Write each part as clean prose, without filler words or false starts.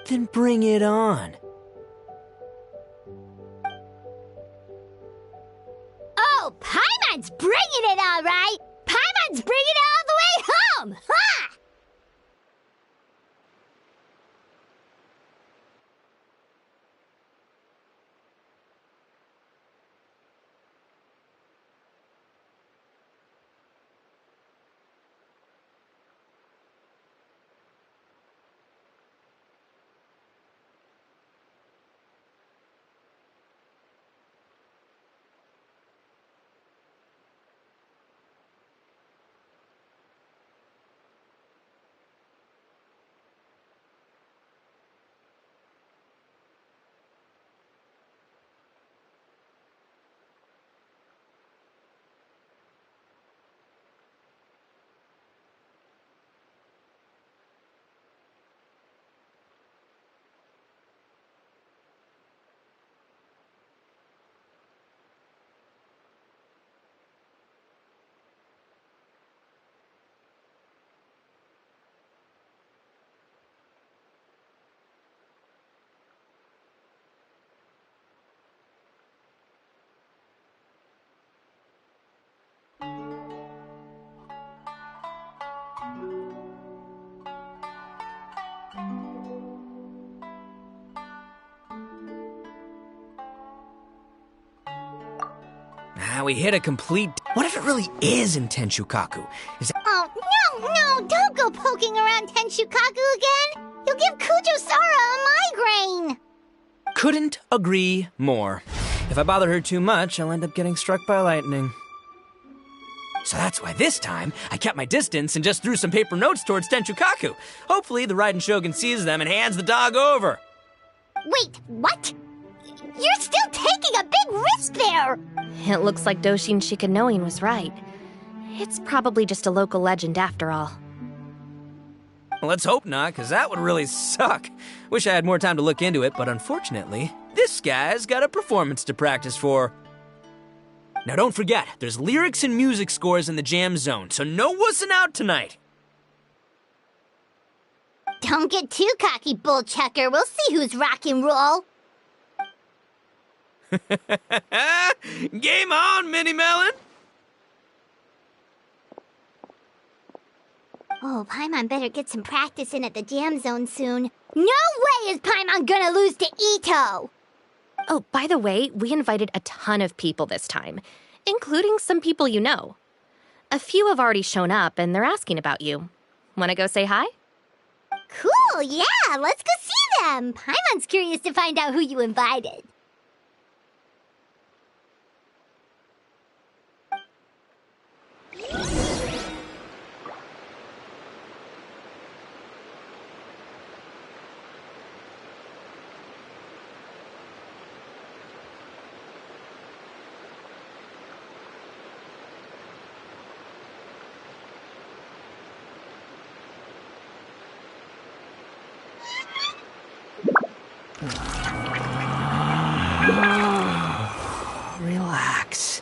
Then bring it on. Oh, Paimon's bringing it all right! Paimon's bringing it all the way home! Ha! We hit a complete... What if it really is in Tenshukaku? Oh, no, don't go poking around Tenshukaku again! You'll give Kujo-Sara a migraine! Couldn't agree more. If I bother her too much, I'll end up getting struck by lightning. So that's why this time, I kept my distance and just threw some paper notes towards Tenshukaku. Hopefully the Raiden Shogun sees them and hands the dog over. Wait, what? You're still taking a big risk there! It looks like Doshin Shikanoin was right. It's probably just a local legend after all. Well, let's hope not, because that would really suck. Wish I had more time to look into it, but unfortunately, this guy's got a performance to practice for. Now don't forget, there's lyrics and music scores in the jam zone, so no wussing out tonight. Don't get too cocky, bullchucker. We'll see who's rock and roll. Game on, Mini Melon! Oh, Paimon better get some practice in at the jam zone soon. No way is Paimon gonna lose to Ito! Oh, by the way, we invited a ton of people this time, including some people you know. A few have already shown up, and they're asking about you. Wanna go say hi? Cool, yeah, let's go see them! Paimon's curious to find out who you invited. Relax.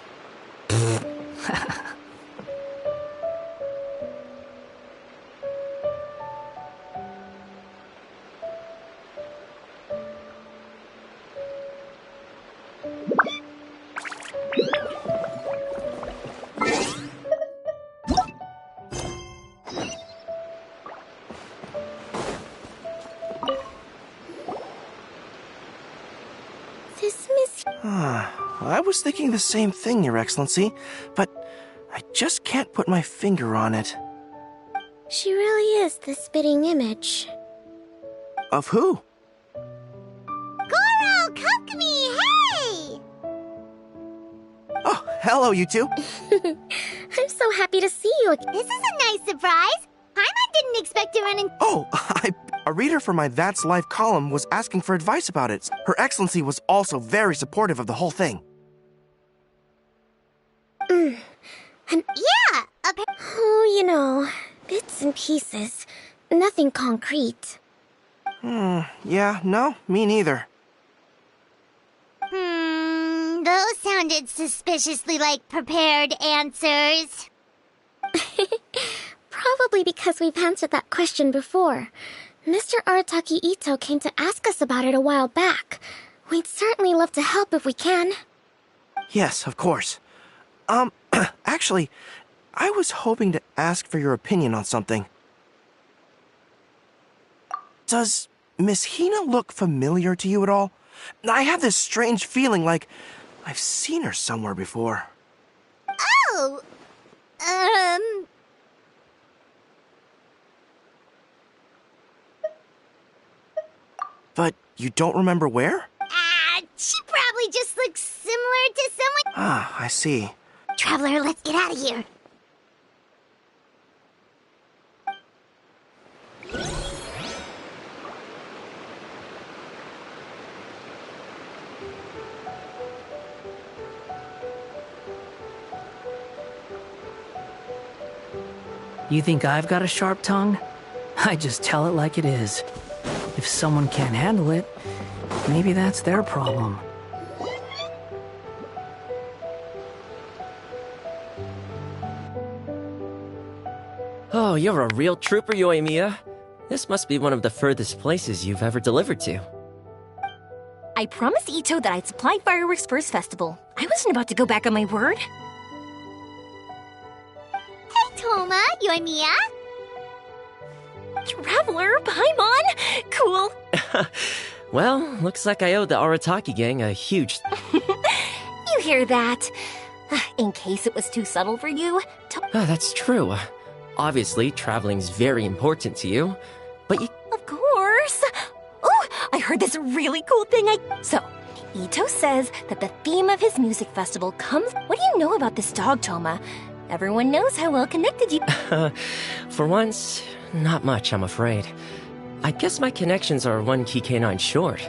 I was thinking the same thing, Your Excellency, but I just can't put my finger on it. She really is the spitting image. Of who? Goro, Kokumi, hey! Oh, hello, you two. I'm so happy to see you again. This is a nice surprise. Paimon didn't expect to run in... Oh, a reader for my That's Life column was asking for advice about it. Her Excellency was also very supportive of the whole thing. Yeah, Oh, you know, bits and pieces. Nothing concrete. Yeah, no, me neither. Those sounded suspiciously like prepared answers. Probably because we've answered that question before. Mr. Arataki Ito came to ask us about it a while back. We'd certainly love to help if we can. Yes, of course. Actually, I was hoping to ask for your opinion on something. Does Miss Hina look familiar to you at all? I have this strange feeling like I've seen her somewhere before. Oh! But you don't remember where? She probably just looks similar to someone. Ah, I see. Traveler, let's get out of here. You think I've got a sharp tongue? I just tell it like it is. If someone can't handle it, maybe that's their problem. Oh, you're a real trooper, Yoimiya. This must be one of the furthest places you've ever delivered to. I promised Ito that I'd supply fireworks for his festival. I wasn't about to go back on my word. Hey, Toma, Yoimiya. Traveler, Paimon! Cool. Well, looks like I owe the Arataki gang a huge... You hear that? In case it was too subtle for you, that's true. Obviously, traveling's very important to you, but you... Of course! Oh, I heard this really cool thing So, Ito says that the theme of his music festival comes... What do you know about this dog, Toma? Everyone knows how well connected you... For once, not much, I'm afraid. I guess my connections are one key canine short.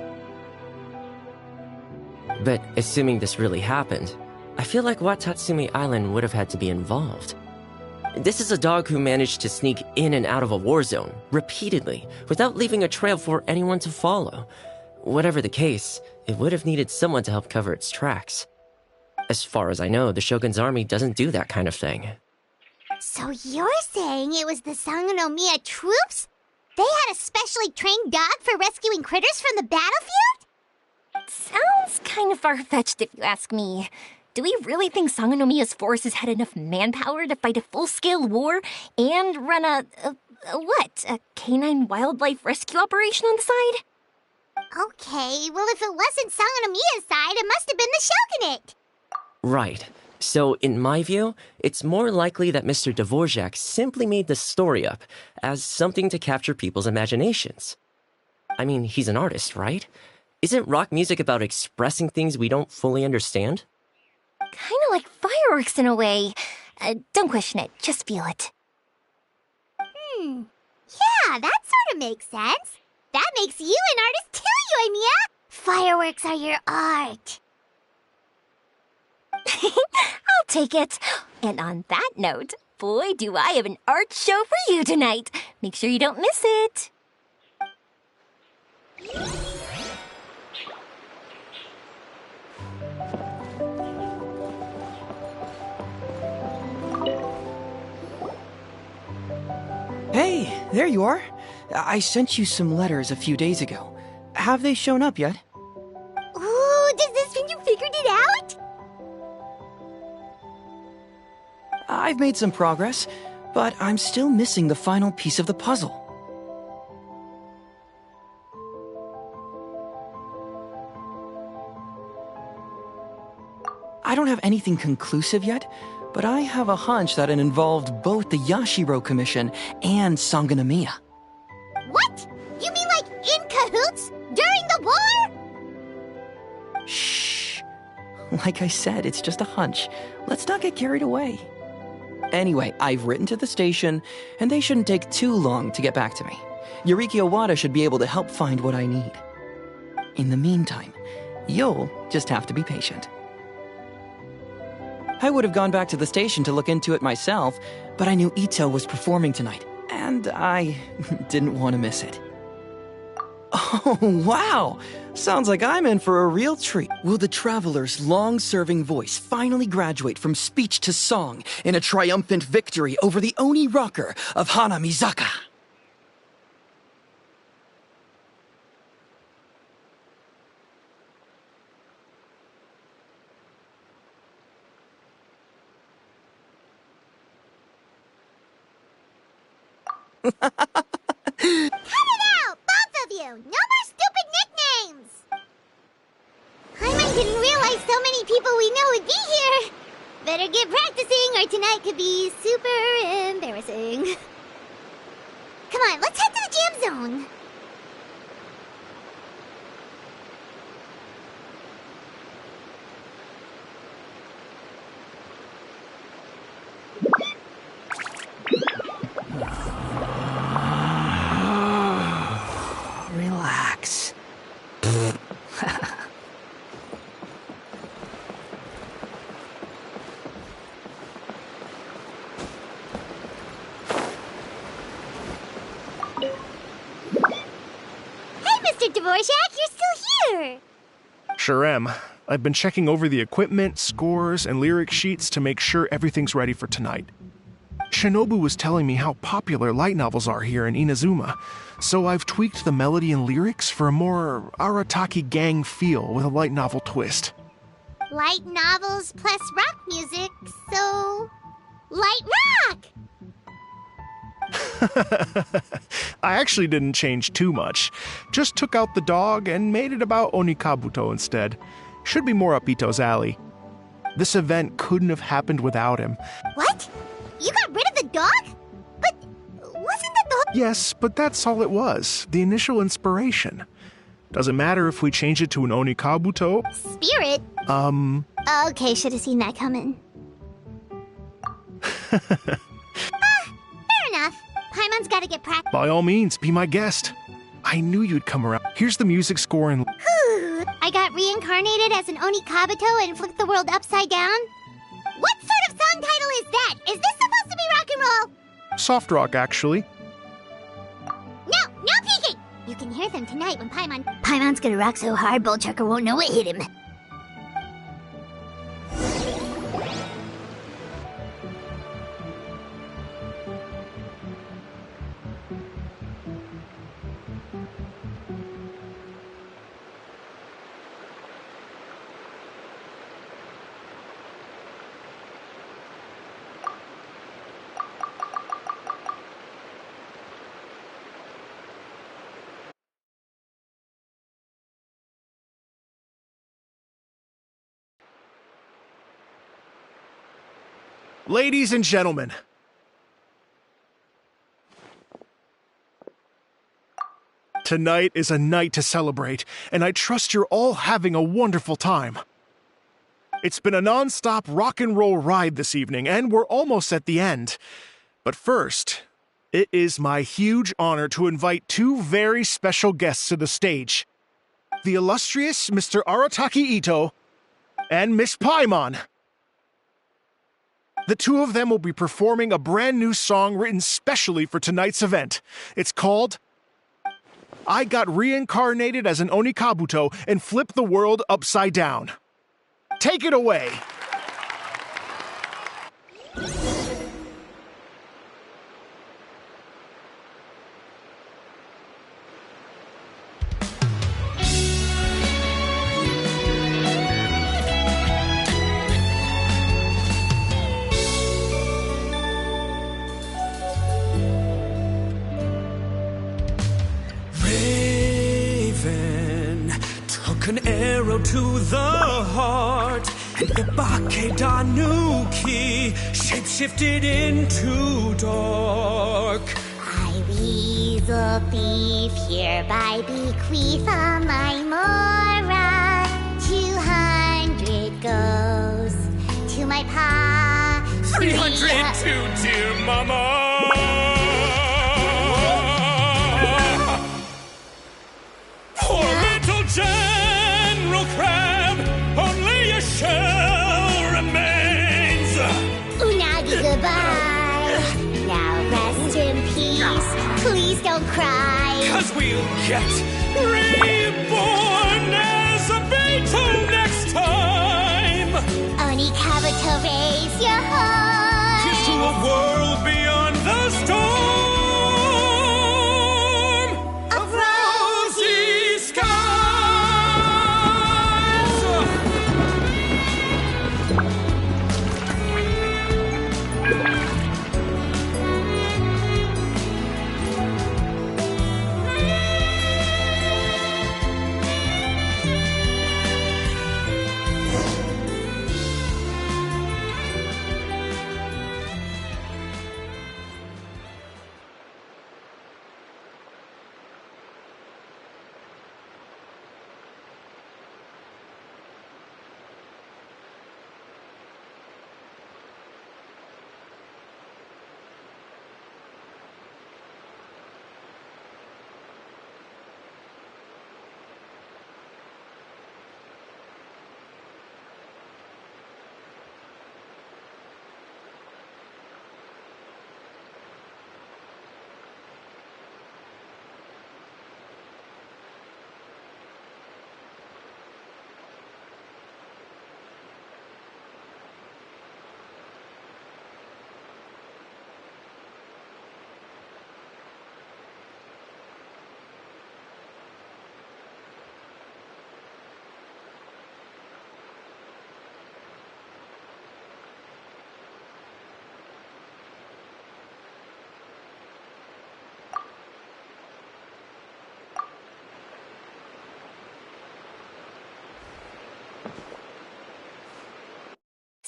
But assuming this really happened, I feel like Watatsumi Island would have had to be involved. This is a dog who managed to sneak in and out of a war zone, repeatedly, without leaving a trail for anyone to follow. Whatever the case, it would have needed someone to help cover its tracks. As far as I know, the Shogun's army doesn't do that kind of thing. So you're saying it was the Sangonomiya troops? They had a specially trained dog for rescuing critters from the battlefield? Sounds kind of far-fetched if you ask me. Do we really think Sangonomiya's forces had enough manpower to fight a full-scale war and run a canine wildlife rescue operation on the side? Okay, well if it wasn't Sangonomiya's side, it must have been the Shogunate. Right. So, in my view, it's more likely that Mr. Dvorak simply made the story up as something to capture people's imaginations. I mean, he's an artist, right? Isn't rock music about expressing things we don't fully understand? Kinda like fireworks in a way. Don't question it, just feel it. Yeah, that sort of makes sense. That makes you an artist too, Yoimiya. Fireworks are your art. I'll take it. And on that note, boy, do I have an art show for you tonight. Make sure you don't miss it. Hey, there you are. I sent you some letters a few days ago. Have they shown up yet? Ooh, does this mean you figured it out? I've made some progress, but I'm still missing the final piece of the puzzle. I don't have anything conclusive yet, but I have a hunch that it involved both the Yashiro Commission and Sangonomiya. What? You mean like in cahoots? During the war? Shh. Like I said, it's just a hunch. Let's not get carried away. Anyway, I've written to the station, and they shouldn't take too long to get back to me. Yuriki Owada should be able to help find what I need. In the meantime, you'll just have to be patient. I would have gone back to the station to look into it myself, but I knew Ito was performing tonight, and I didn't want to miss it. Oh, wow! Sounds like I'm in for a real treat. Will the Traveler's long-serving voice finally graduate from speech to song in a triumphant victory over the Oni rocker of Hanamizaka? it out, both of you! No more stupid nicknames! Paimon didn't realize so many people we know would be here. Better get practicing or tonight could be super embarrassing. Come on, let's head to the jam zone. Relax. Mr. Dvorak, you're still here! Sure am. I've been checking over the equipment, scores, and lyric sheets to make sure everything's ready for tonight. Shinobu was telling me how popular light novels are here in Inazuma, so I've tweaked the melody and lyrics for a more Arataki gang feel with a light novel twist. Light novels plus rock music, so... light rock! I actually didn't change too much. Just took out the dog and made it about Onikabuto instead. Should be more up Ito's alley. This event couldn't have happened without him. What? You got rid of the dog? But wasn't the dog... Yes, but that's all it was. The initial inspiration. Doesn't matter if we change it to an Onikabuto. Spirit? Okay, should have seen that coming. Fair enough. Paimon's gotta get practice. By all means, be my guest. I knew you'd come around. Here's the music score and... I got reincarnated as an Onikabuto and flipped the world upside down? What sort of song title is that? Is this supposed to be rock and roll? Soft rock, actually. No peeking! You can hear them tonight when Paimon's gonna rock so hard, Bullchucker won't know what hit him. Ladies and gentlemen, tonight is a night to celebrate, and I trust you're all having a wonderful time. It's been a non-stop rock and roll ride this evening, and we're almost at the end. But first, it is my huge honor to invite two very special guests to the stage. The illustrious Mr. Arataki Ito and Miss Paimon. The two of them will be performing a brand new song written specially for tonight's event. It's called I Got Reincarnated as an Onikabuto and Flipped the World Upside Down. Take it away! An arrow to the heart, and the Bakedanuki shapeshifted into dark. I, weasel thief, hereby bequeath all my mora. 200 goes to my pa. 300 to dear mama. Poor little General Crab, only a shell remains. Unagi, goodbye. Now rest in peace. Please don't cry. 'Cause we'll get reborn as a Beetle next time. Onikabuto, raise your heart. Here's to a world beyond the storm of rosy skies.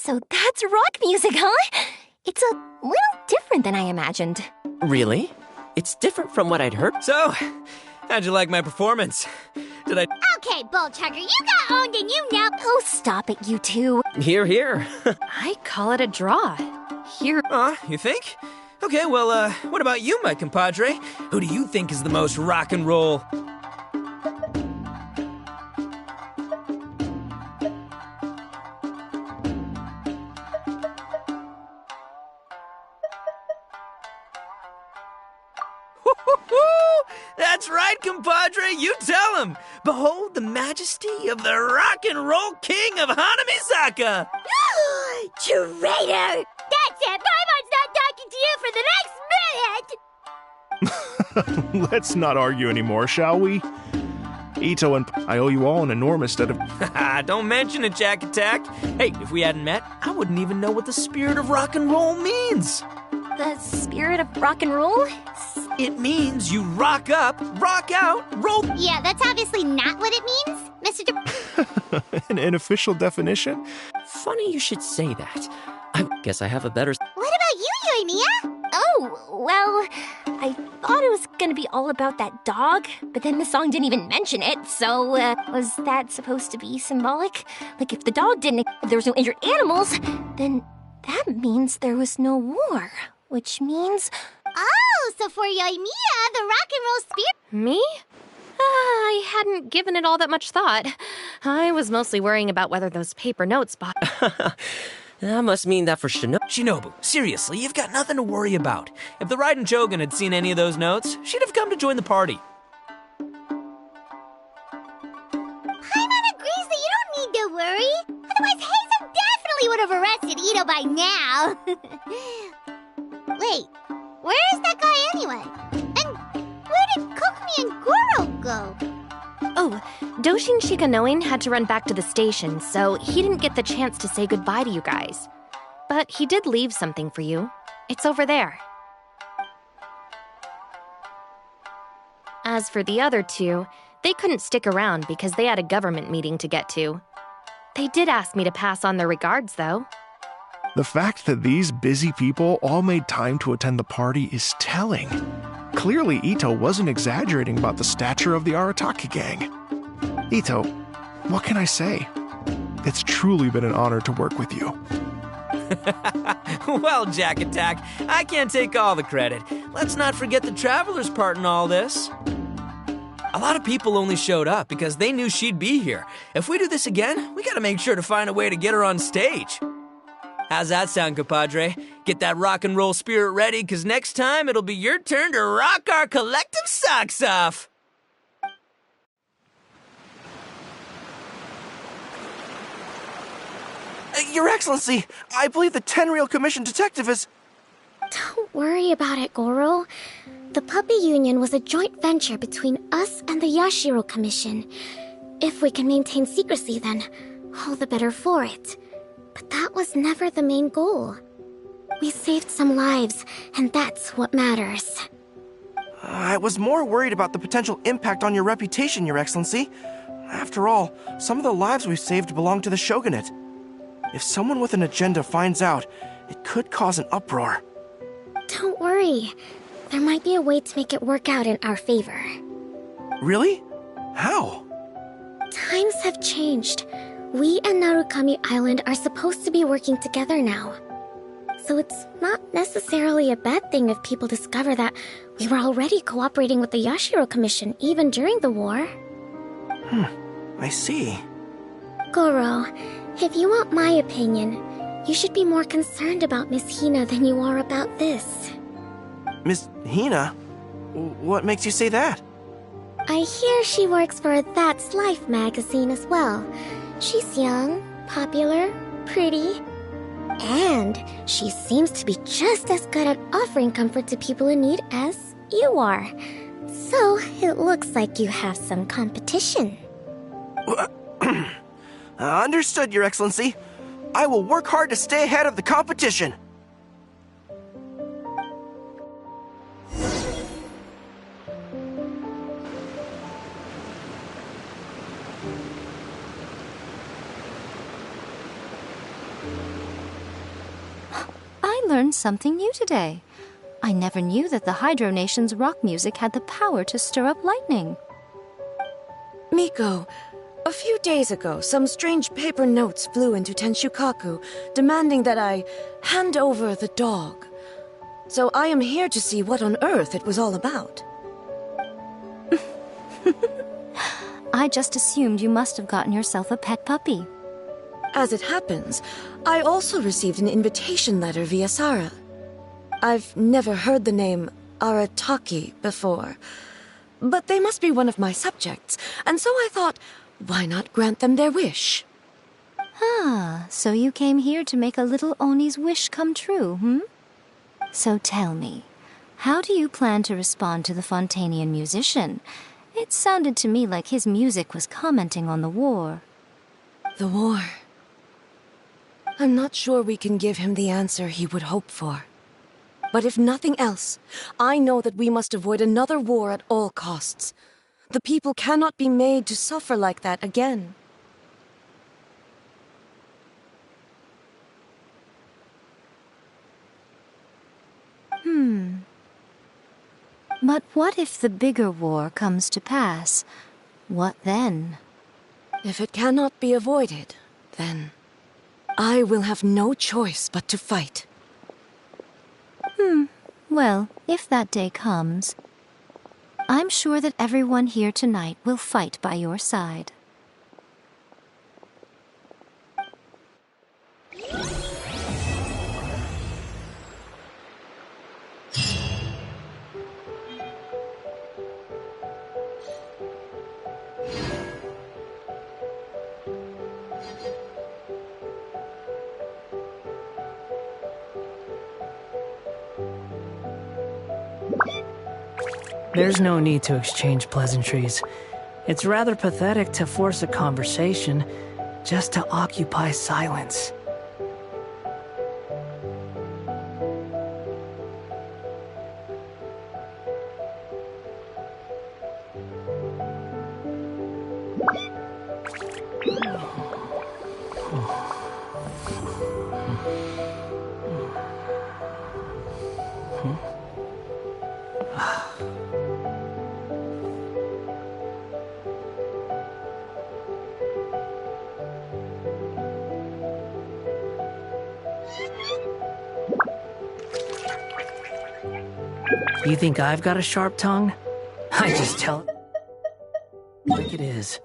So that's rock music, huh? It's a little different than I imagined. Really? It's different from what I'd heard. So, how'd you like my performance? Did I... Okay, Bull Chugger, you got owned and you know. Oh, stop it, you two. Here, here. I call it a draw. Here. You think? Okay, well, what about you, my compadre? Who do you think is the most rock and roll? That's right, compadre, you tell him. Behold the majesty of the rock and roll king of Hanamizaka. Traitor! That's it! Paimon's not talking to you for the next minute! Let's not argue anymore, shall we? Ito and I owe you all an enormous debt of... Don't mention it, Jack Attack. Hey, if we hadn't met, I wouldn't even know what the spirit of rock and roll means. The spirit of rock and roll? It means you rock up, rock out, roll... Yeah, that's obviously not what it means, Mr. An official definition? Funny you should say that. I guess I have a better... What about you, Yoimiya? Oh, well, I thought it was gonna be all about that dog, but then the song didn't even mention it, so, was that supposed to be symbolic? Like, if the dog didn't, if there was no injured animals, then that means there was no war, which means... Oh, so for Yoimiya, the rock and roll spirit... Me? I hadn't given it all that much thought. I was mostly worrying about whether those paper notes That must mean that for Shinobu, seriously, you've got nothing to worry about. If the Raiden Shogun had seen any of those notes, she'd have come to join the party. Paimon agrees that you don't need to worry. Otherwise, Hazen definitely would have arrested Ito by now. Wait, where is that guy anyway? And where did Kokumi and Goro go? Oh, Doshin Shikanoin had to run back to the station, so he didn't get the chance to say goodbye to you guys. But he did leave something for you. It's over there. As for the other two, they couldn't stick around because they had a government meeting to get to. They did ask me to pass on their regards, though. The fact that these busy people all made time to attend the party is telling. Clearly, Ito wasn't exaggerating about the stature of the Arataki gang. Ito, what can I say? It's truly been an honor to work with you. Well, Jack Attack, I can't take all the credit. Let's not forget the Traveler's part in all this. A lot of people only showed up because they knew she'd be here. If we do this again, we gotta make sure to find a way to get her on stage. How's that sound, compadre? Get that rock and roll spirit ready, because next time it'll be your turn to rock our collective socks off. Your Excellency, I believe the Tenryou Commission detective is... Don't worry about it, Goro. The Puppy Union was a joint venture between us and the Yashiro Commission. If we can maintain secrecy, then all the better for it. But that was never the main goal. We saved some lives, and that's what matters. I was more worried about the potential impact on your reputation, Your Excellency. After all, some of the lives we've saved belong to the Shogunate. If someone with an agenda finds out, it could cause an uproar. Don't worry. There might be a way to make it work out in our favor. Really? How? Times have changed. We and Narukami Island are supposed to be working together now. So it's not necessarily a bad thing if people discover that we were already cooperating with the Yashiro Commission even during the war. I see. Goro, if you want my opinion, you should be more concerned about Miss Hina than you are about this. Miss Hina? What makes you say that? I hear she works for That's Life magazine as well. She's young, popular, pretty, and she seems to be just as good at offering comfort to people in need as you are. So it looks like you have some competition. Understood, Your Excellency. I will work hard to stay ahead of the competition. learned something new today. I never knew that the Hydro Nation's rock music had the power to stir up lightning. Miko, a few days ago, some strange paper notes flew into Tenshukaku, demanding that I hand over the dog. So I am here to see what on earth it was all about. I just assumed you must have gotten yourself a pet puppy. As it happens, I also received an invitation letter via Sara. I've never heard the name Arataki before, but they must be one of my subjects, and so I thought, why not grant them their wish? Ah, so you came here to make a little Oni's wish come true, So tell me, how do you plan to respond to the Fontanian musician? It sounded to me like his music was commenting on the war. The war. I'm not sure we can give him the answer he would hope for. But if nothing else, I know that we must avoid another war at all costs. The people cannot be made to suffer like that again. But what if the bigger war comes to pass? What then? If it cannot be avoided, then I will have no choice but to fight. Well, if that day comes, I'm sure that everyone here tonight will fight by your side. There's no need to exchange pleasantries. It's rather pathetic to force a conversation just to occupy silence. You think I've got a sharp tongue? I just tell it like it is.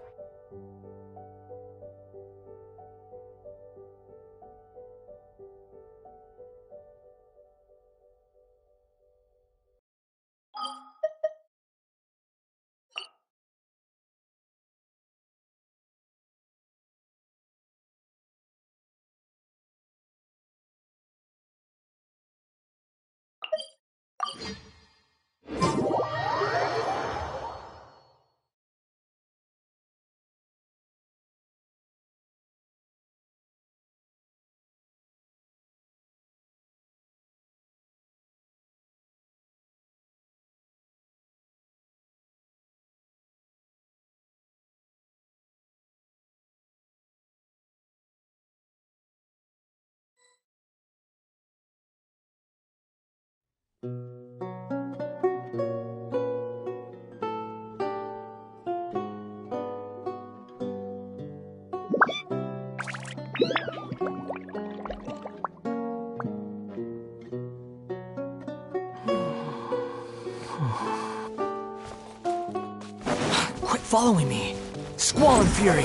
Quit following me! Squall and fury!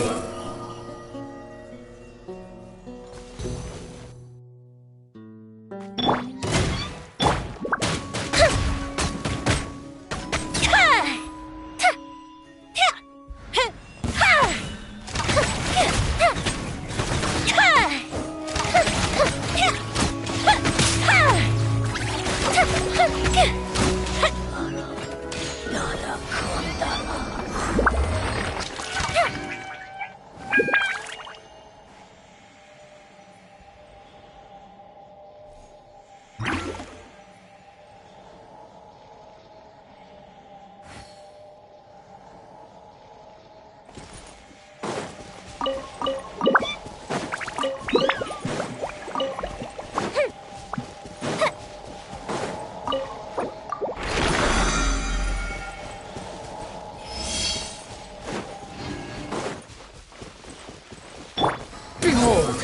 Behold!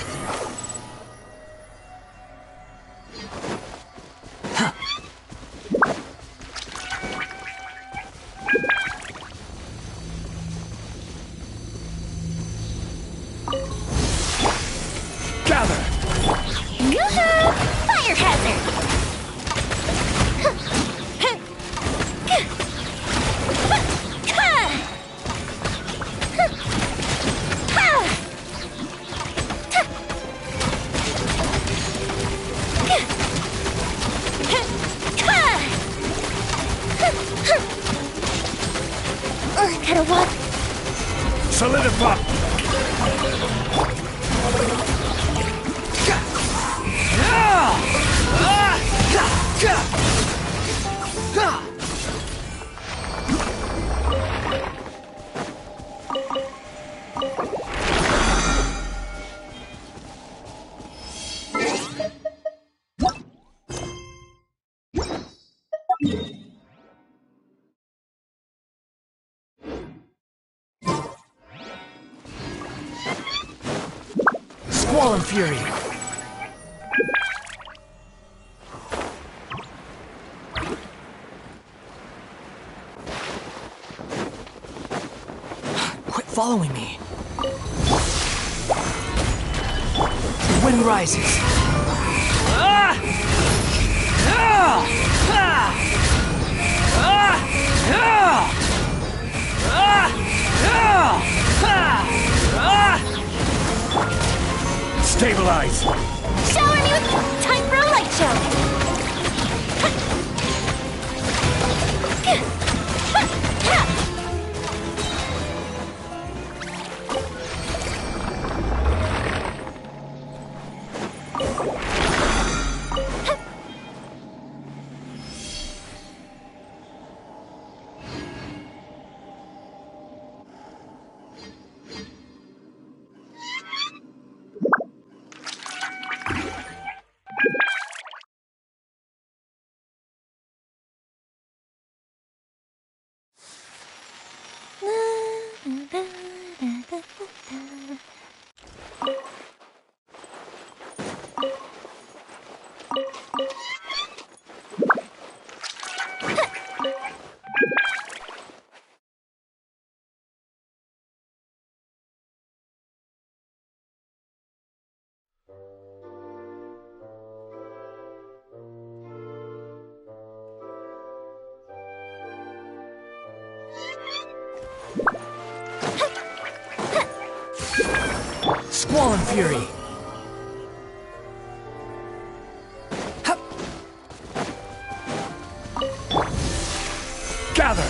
Gather! Yoo-hoo! Fire hazard! Gotta walk. Solidify! Squall and Fury! Quit following me. The wind rises. Stabilize! Shower me with time for a light show! Squall and Fury! Gather!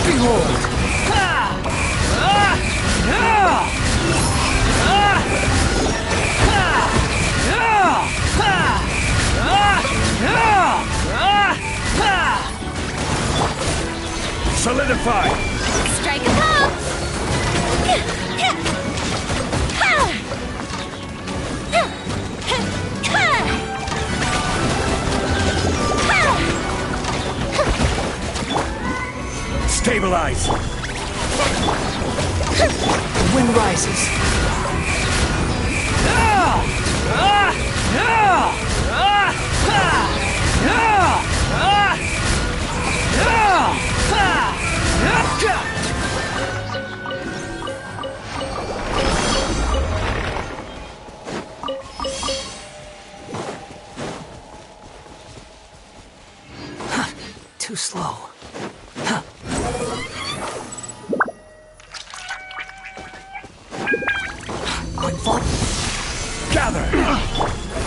Behold! Solidify! Strike a pop! Stabilize! The wind rises. Too slow. Quick fall. Gather!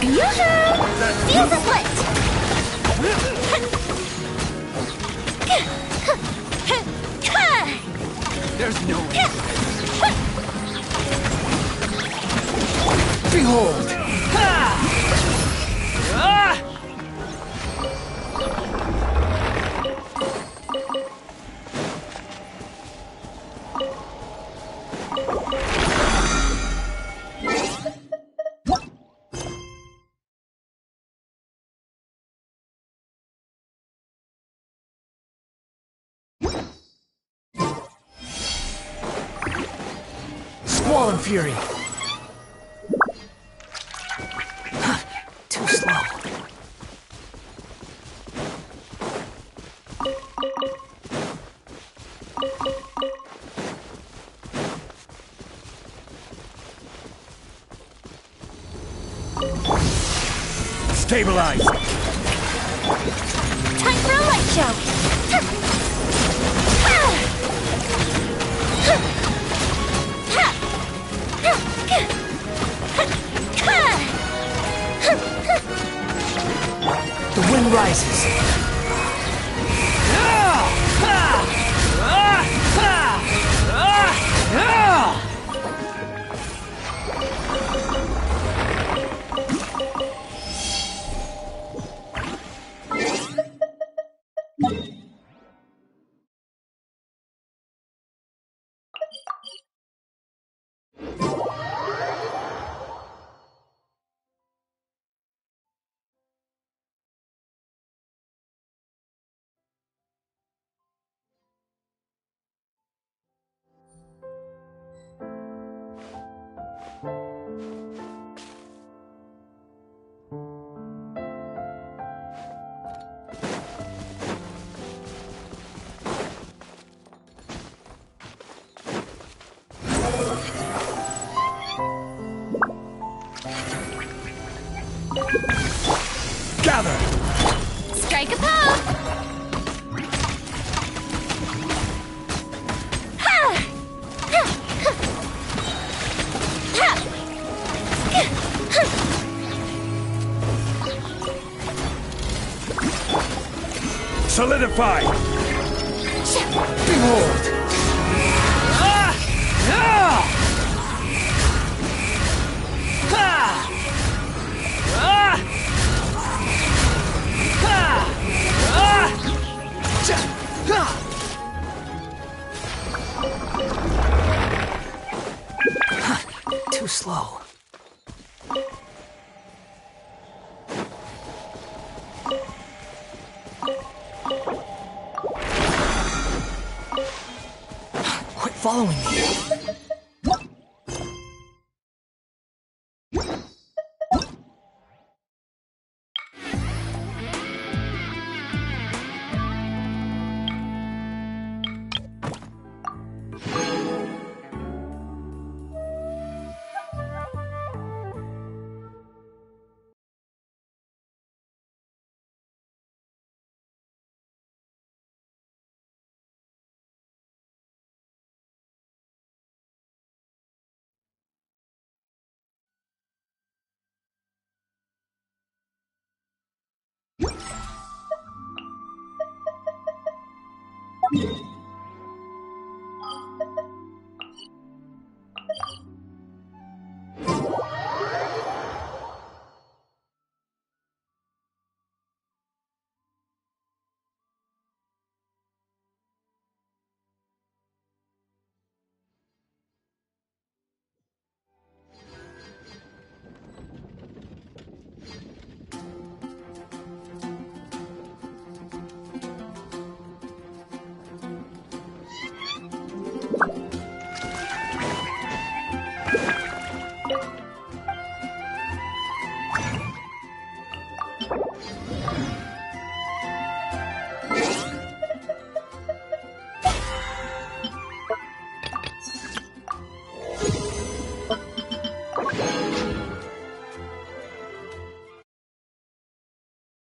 Yoo-hoo! Fuse a split! There's no way. Behold! Wall and Fury. Too slow. Stabilize! Time for a light show! The wind rises. Gather! Strike a pose! Solidify! Behold! Too slow. Quit following me.